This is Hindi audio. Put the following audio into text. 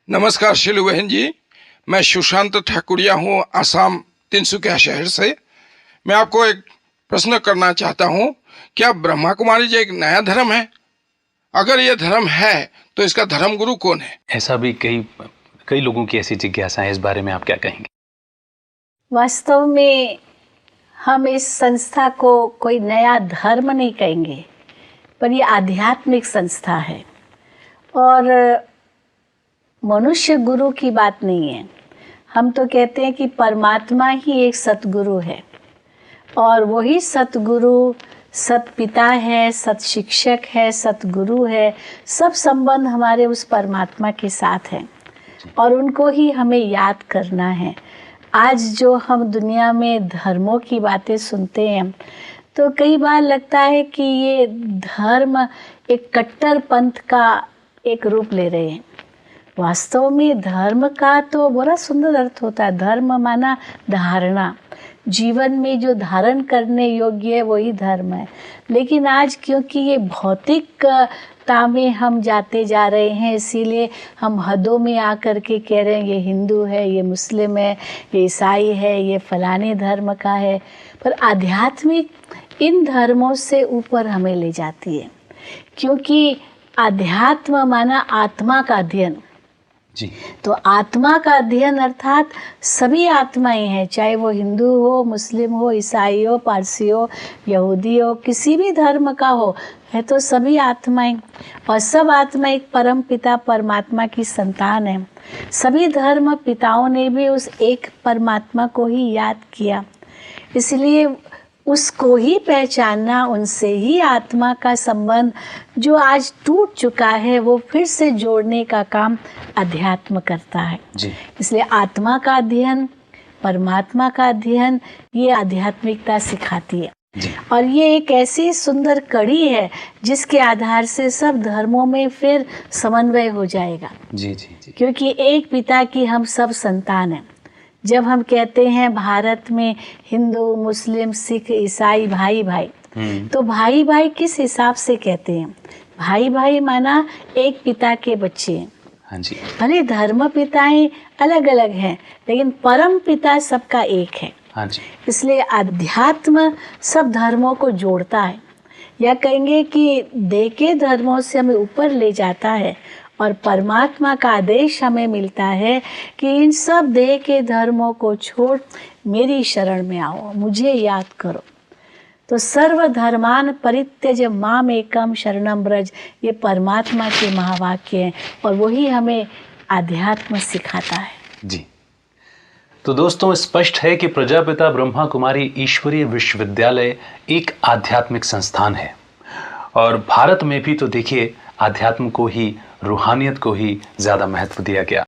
नमस्कार शिलू बहन जी, मैं सुशांत ठाकुरिया हूँ आसाम तिनसुकिया शहर से। मैं आपको एक प्रश्न करना चाहता हूँ, क्या ब्रह्मा कुमारी जी एक नया धर्म है? अगर ये धर्म है तो इसका धर्म गुरु कौन है? ऐसा भी कई लोगों की ऐसी जिज्ञासा है, इस बारे में आप क्या कहेंगे? वास्तव में हम इस संस्था को कोई नया धर्म नहीं कहेंगे, पर ये आध्यात्मिक संस्था है और मनुष्य गुरु की बात नहीं है। हम तो कहते हैं कि परमात्मा ही एक सतगुरु है और वही सतगुरु सतपिता है, सत शिक्षक है, सतगुरु है। सब संबंध हमारे उस परमात्मा के साथ हैं और उनको ही हमें याद करना है। आज जो हम दुनिया में धर्मों की बातें सुनते हैं तो कई बार लगता है कि ये धर्म एक कट्टर पंथ का एक रूप ले रहे हैं। वास्तव में धर्म का तो बड़ा सुंदर अर्थ होता है। धर्म माना धारणा, जीवन में जो धारण करने योग्य है वही धर्म है। लेकिन आज क्योंकि ये भौतिकता में हम जाते जा रहे हैं, इसीलिए हम हदों में आकर के कह रहे हैं ये हिंदू है, ये मुस्लिम है, ये ईसाई है, ये फलाने धर्म का है। पर आध्यात्मिक इन धर्मों से ऊपर हमें ले जाती है, क्योंकि आध्यात्म माना आत्मा का अध्ययन। जी। तो आत्मा का अध्ययन अर्थात सभी आत्माएं हैं, चाहे वो हिंदू हो, मुस्लिम हो, ईसाई हो, पारसी हो, यहूदी हो, किसी भी धर्म का हो, है तो सभी आत्माएं। और सब आत्मा एक परम पिता परमात्मा की संतान है। सभी धर्म पिताओं ने भी उस एक परमात्मा को ही याद किया, इसलिए उसको ही पहचानना, उनसे ही आत्मा का संबंध जो आज टूट चुका है वो फिर से जोड़ने का काम अध्यात्म करता है। जी। इसलिए आत्मा का अध्ययन, परमात्मा का अध्ययन, ये आध्यात्मिकता सिखाती है। जी। और ये एक ऐसी सुंदर कड़ी है जिसके आधार से सब धर्मों में फिर समन्वय हो जाएगा। जी जी जी। क्योंकि एक पिता की हम सब संतान हैं। जब हम कहते हैं भारत में हिंदू, मुस्लिम, सिख, ईसाई भाई भाई, तो भाई भाई किस हिसाब से कहते हैं? भाई भाई माना एक पिता के बच्चे हैं। हाँ जी। भले धर्म पिताएं अलग अलग हैं, लेकिन परम पिता सबका एक है। हाँ जी। इसलिए अध्यात्म सब धर्मों को जोड़ता है, या कहेंगे कि देह के धर्मों से हमें ऊपर ले जाता है। और परमात्मा का आदेश हमें मिलता है कि इन सब देह के धर्मों को छोड़ मेरी शरण में आओ, मुझे याद करो। तो सर्वधर्मान परित्यज माम एकम शरणम ब्रज, ये परमात्मा के महावाक्य हैं और वही हमें आध्यात्म सिखाता है। जी। तो दोस्तों, स्पष्ट है कि प्रजापिता ब्रह्मा कुमारी ईश्वरीय विश्वविद्यालय एक आध्यात्मिक संस्थान है और भारत में भी तो देखिए आध्यात्म को ही, रूहानियत को ही ज़्यादा महत्व दिया गया।